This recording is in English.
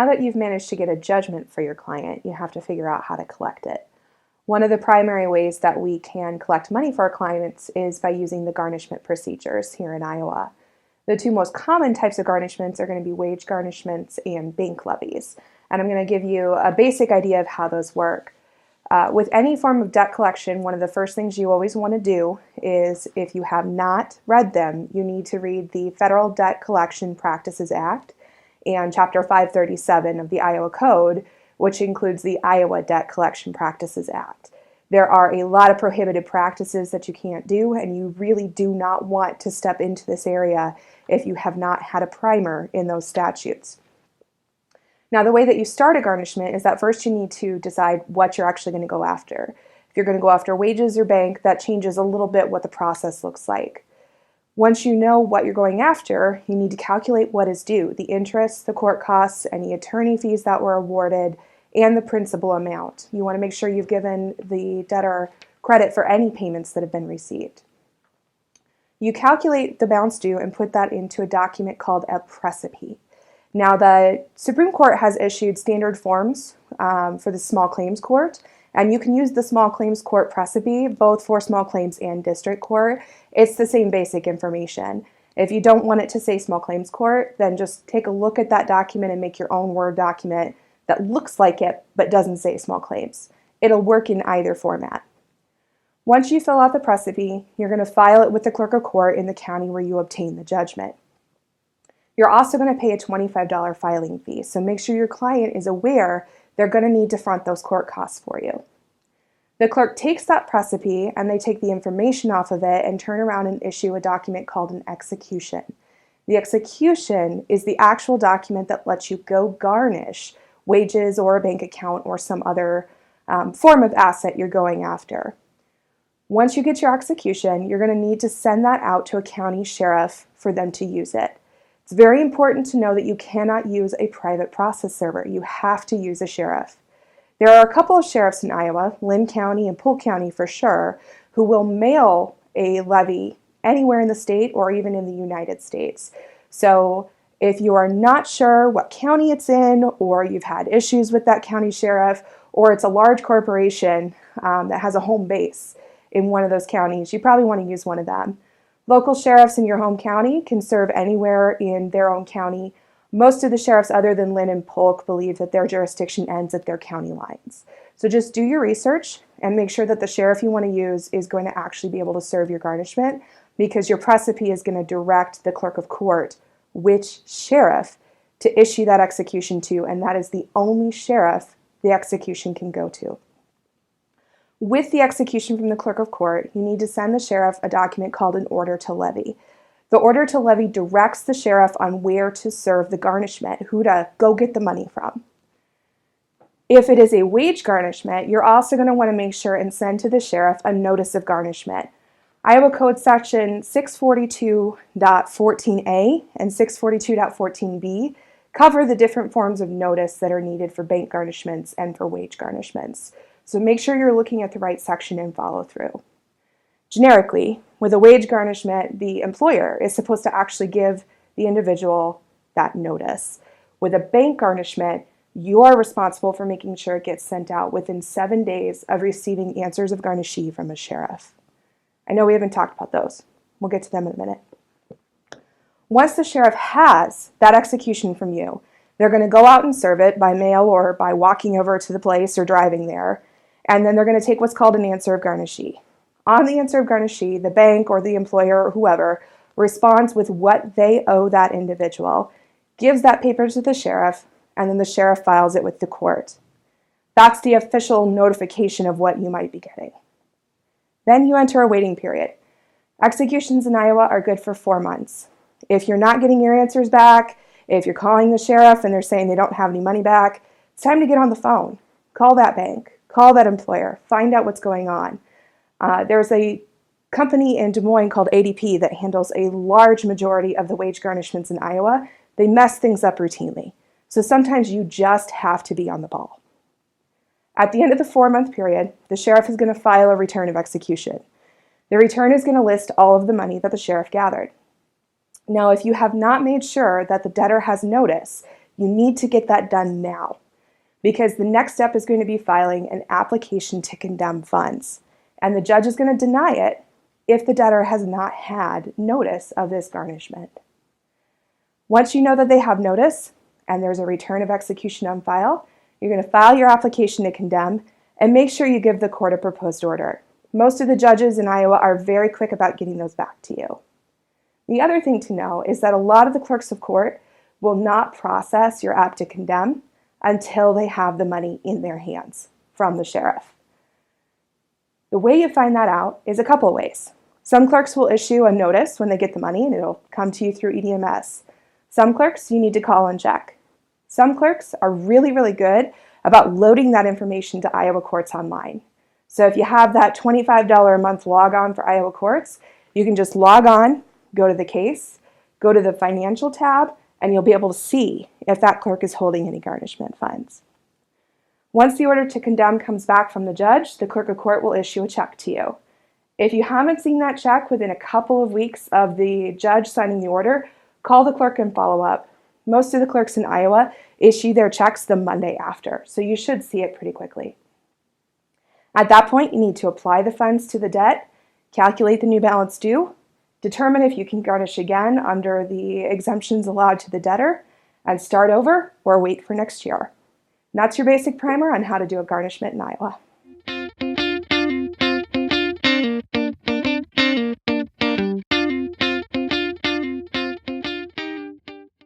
Now that you've managed to get a judgment for your client, you have to figure out how to collect it. One of the primary ways that we can collect money for our clients is by using the garnishment procedures here in Iowa. The two most common types of garnishments are going to be wage garnishments and bank levies. And I'm going to give you a basic idea of how those work. With any form of debt collection, one of the first things you always want to do is, if you have not read them, you need to read the Federal Debt Collection Practices Act and Chapter 537 of the Iowa Code, which includes the Iowa Debt Collection Practices Act. There are a lot of prohibited practices that you can't do, and you really do not want to step into this area if you have not had a primer in those statutes. Now, the way that you start a garnishment is that first you need to decide what you're actually going to go after. If you're going to go after wages or bank, that changes a little bit what the process looks like. Once you know what you're going after, you need to calculate what is due, the interest, the court costs, any attorney fees that were awarded, and the principal amount. You want to make sure you've given the debtor credit for any payments that have been received. You calculate the balance due and put that into a document called a precipice. Now, the Supreme Court has issued standard forms for the small claims court, and you can use the small claims court precipice both for small claims and district court. It's the same basic information. If you don't want it to say small claims court, then just take a look at that document and make your own Word document that looks like it but doesn't say small claims. It'll work in either format. Once you fill out the precipice, you're going to file it with the clerk of court in the county where you obtain the judgment. You're also going to pay a $25 filing fee, so make sure your client is aware they're going to need to front those court costs for you. The clerk takes that precipice and they take the information off of it and turn around and issue a document called an execution. The execution is the actual document that lets you go garnish wages or a bank account or some other form of asset you're going after. Once you get your execution, you're going to need to send that out to a county sheriff for them to use it. It's very important to know that you cannot use a private process server. You have to use a sheriff. There are a couple of sheriffs in Iowa, Lynn County and Polk County for sure, who will mail a levy anywhere in the state or even in the United States. So if you are not sure what county it's in, or you've had issues with that county sheriff, or it's a large corporation that has a home base in one of those counties, you probably want to use one of them. Local sheriffs in your home county can serve anywhere in their own county. Most of the sheriffs other than Lynn and Polk believe that their jurisdiction ends at their county lines. So just do your research and make sure that the sheriff you want to use is going to actually be able to serve your garnishment, because your precipice is going to direct the clerk of court which sheriff to issue that execution to, and that is the only sheriff the execution can go to. With the execution from the clerk of court, you need to send the sheriff a document called an order to levy. The order to levy directs the sheriff on where to serve the garnishment, who to go get the money from. If it is a wage garnishment, you're also going to want to make sure and send to the sheriff a notice of garnishment. Iowa Code Section 642.14a and 642.14b cover the different forms of notice that are needed for bank garnishments and for wage garnishments. So make sure you're looking at the right section and follow through. Generically, with a wage garnishment, the employer is supposed to actually give the individual that notice. With a bank garnishment, you are responsible for making sure it gets sent out within 7 days of receiving answers of garnishee from a sheriff. I know we haven't talked about those. We'll get to them in a minute. Once the sheriff has that execution from you, they're going to go out and serve it by mail or by walking over to the place or driving there. And then they're going to take what's called an answer of garnishee. On the answer of garnishee, the bank or the employer or whoever responds with what they owe that individual, gives that paper to the sheriff, and then the sheriff files it with the court. That's the official notification of what you might be getting. Then you enter a waiting period. Executions in Iowa are good for 4 months. If you're not getting your answers back, if you're calling the sheriff and they're saying they don't have any money back, it's time to get on the phone. Call that bank. Call that employer. Find out what's going on. There's a company in Des Moines called ADP that handles a large majority of the wage garnishments in Iowa. They mess things up routinely. So sometimes you just have to be on the ball. At the end of the 4-month period, the sheriff is going to file a return of execution. The return is going to list all of the money that the sheriff gathered. Now, if you have not made sure that the debtor has notice, You need to get that done now, because the next step is going to be filing an application to condemn funds, and the judge is going to deny it if the debtor has not had notice of this garnishment. Once you know that they have notice and there's a return of execution on file, you're going to file your application to condemn and make sure you give the court a proposed order. Most of the judges in Iowa are very quick about getting those back to you. The other thing to know is that a lot of the clerks of court will not process your app to condemn until they have the money in their hands from the sheriff. The way you find that out is a couple of ways. Some clerks will issue a notice when they get the money and it'll come to you through EDMS. Some clerks you need to call and check. Some clerks are really, really good about loading that information to Iowa courts online. So if you have that $25 a month log on for Iowa courts, you can just log on, go to the case, go to the financial tab, and you'll be able to see if that clerk is holding any garnishment funds. Once the order to condemn comes back from the judge, the clerk of court will issue a check to you. If you haven't seen that check within a couple of weeks of the judge signing the order, call the clerk and follow up. Most of the clerks in Iowa issue their checks the Monday after, so you should see it pretty quickly. At that point, you need to apply the funds to the debt, calculate the new balance due, determine if you can garnish again under the exemptions allowed to the debtor, and start over or wait for next year. And that's your basic primer on how to do a garnishment in Iowa.